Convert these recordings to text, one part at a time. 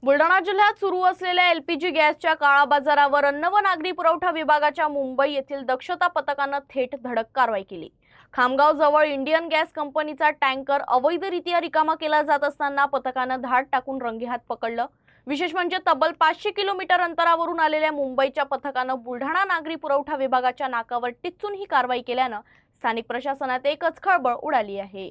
बुलढाणा जिल्ह्यात सुरू असलेल्या एलपीजी गॅसच्या काळा बाजारावर अन्न व नागरी पुरवठा विभागाच्या मुंबई येथील दक्षता पथकाने थेट धडक कारवाई केली। खामगाव जवळ इंडियन गॅस कंपनीचा टँकर अवैधरित्या रिकामा केला जात असताना पथकाने धाड टाकून रंगेहात पकडलं। विशेष म्हणजे तब्बल 500 किलोमीटर अंतरावरून आलेल्या मुंबईच्या पथकाने बुलढाणा नागरी पुरवठा विभागाच्या नाकावर टिच्चून ही कारवाई केल्याने स्थानिक प्रशासनात एकच खळबळ उडाली आहे।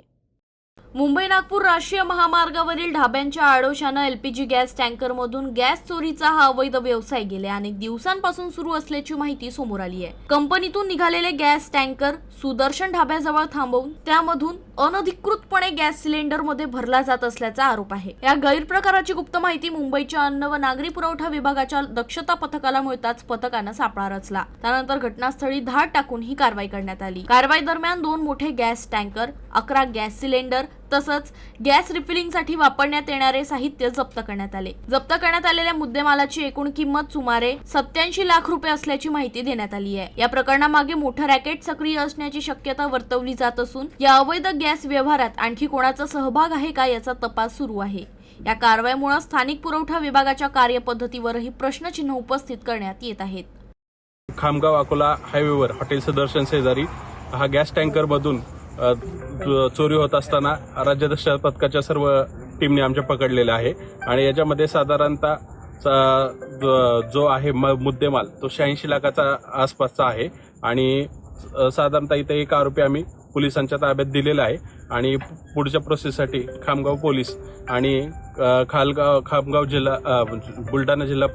मुंबई नागपूर राष्ट्रीय महामार्गावरील ढाब्यांच्या आडोशाने एलपीजी गॅस टँकरमधून गॅस चोरीचा हा अवैध व्यवसाय गेल्या अनेक दिवसांपासून सुरू असल्याची माहिती समोर आली आहे। कंपनीतून निघालेले गॅस टँकर सुदर्शन ढाब्याजवळ थांबवून त्यामधून अनधिकृतपणे गॅस सिलेंडर मध्ये भरला जात असल्याचा आरोप आहे। या गैरप्रकाराची गुप्त माहिती मुंबईच्या अन्न व नागरी पुरवठा विभागाच्या दक्षता पथकाला मिळताच पथकाने सापळा रचला। त्यानंतर घटनास्थळी धाड टाकून ही कारवाई करण्यात आली। कारवाई दरम्यान 2 मोठे गॅस टँकर, 11 गॅस सिलेंडर तसंच गॅस रिफिलिंगसाठी वापरण्यात येणारे साहित्य जप्त करण्यात आले। जप्त करण्यात आलेल्या मुद्देमालाची एकूण किंमत सुमारे 87 लाख रुपये असल्याची माहिती देण्यात आली आहे। या प्रकरणामागे मोठं रॅकेट सक्रिय असण्याची शक्यता वर्तवली जात असून या अवैध गॅस व्यवहारात आणखी कोणाचा सहभाग आहे का याचा तपास सुरू आहे। या कारवाईमुळे स्थानिक पुरवठा विभागाच्या कार्यपद्धतीवरही प्रश्नचिन्ह उपस्थित करण्यात येत आहेत। खामगाव अकोला हायवेवर हॉटेल सुदर्शन शेजारी हा गॅस टँकर मधून चोरी होत असताना राज्य दक्षता पथकाच्या सर्व टीमने आमच्या पकडलेला आहे आणि याच्यामध्ये साधारणतः जो आहे मुद्देमाल तो 86 लाखाचा आसपासचा आहे आणि साधारणतः इथे एक आरोपी आम्ही पोलिसांच्या ताब्यात दिलेला आहे आणि पुढच्या प्रोसेससाठी खामगाव पोलीस आणि खामगाव जिल्हा बुलढाणा जिल्हा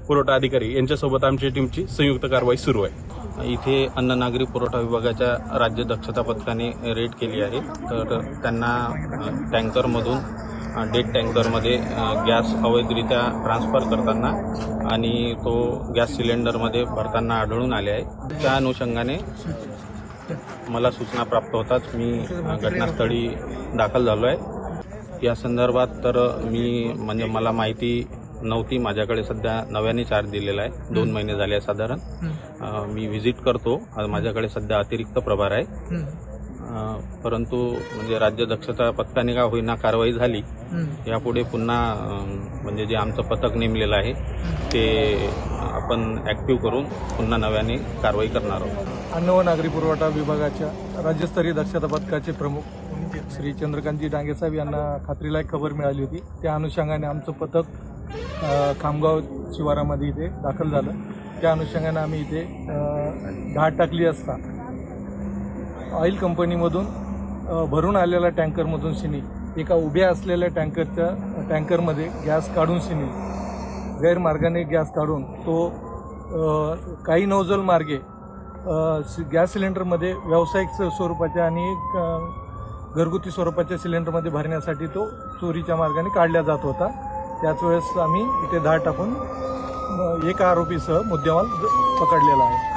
पुरवठा अधिकारी यांच्यासोबत आमच्या टीमची संयुक्त कारवाई सुरू आहे। इथे अन्न नागरी पुरवठा विभागाच्या राज्य दक्षता पथकाने रेड केली आहे। तर त्यांना टँकरमधून डेड टँकरमध्ये गॅस अवैधरित्या ट्रान्सफर करताना आणि तो गॅस सिलेंडरमध्ये भरताना आढळून आले आहे। त्या अनुषंगाने मला सूचना प्राप्त होताच मी घटनास्थळी दाखल झालो आहे। या संदर्भात तर मला माहिती नव्हती, माझ्याकडे सध्या नव्याने चार्ज दिलेला आहे, 2 महिने झाले साधारण। मी व्हिजिट करतो, माझ्याकडे सध्या अतिरिक्त प्रभार आहे, परंतु राज्य दक्षता पथकाने का होईना कारवाई झाली। यापुढे पुन्हा जे आमचं पथक नेमलेलं आहे ते आपण ऍक्टिव्ह करून पुन्हा नव्याने कारवाई करणार आहोत। अन्न व नागरी पुरवठा विभागाच्या राज्यस्तरीय दक्षता पथकाचे प्रमुख श्री चंद्रकांतजी डांगे साहेब यांना खात्रीला एक खबर मिळाली होती। त्या अनुषंगाने आमचं पथक खामगाव शिवारामध्ये इथे दाखल झालं। त्या अनुषंगाने आम्ही इथे धाड टाकली असता ऑइल कंपनीमधून भरून आलेल्या टँकरमधून शिनी एका उभ्या असलेल्या टँकरमध्ये गॅस काढून शिनी गैरमार्गाने गॅस काढून तो काही नोझल मार्गे गॅस सिलेंडरमध्ये व्यावसायिक स्वरूपाच्या आणि घरगुती स्वरूपाच्या सिलेंडरमध्ये भरण्यासाठी तो चोरीच्या मार्गाने काढला जात होता। त्याच वेळेस आम्ही इथे धाड टाकून एका आरोपीसह मुद्देमाल पकडलेला आहे।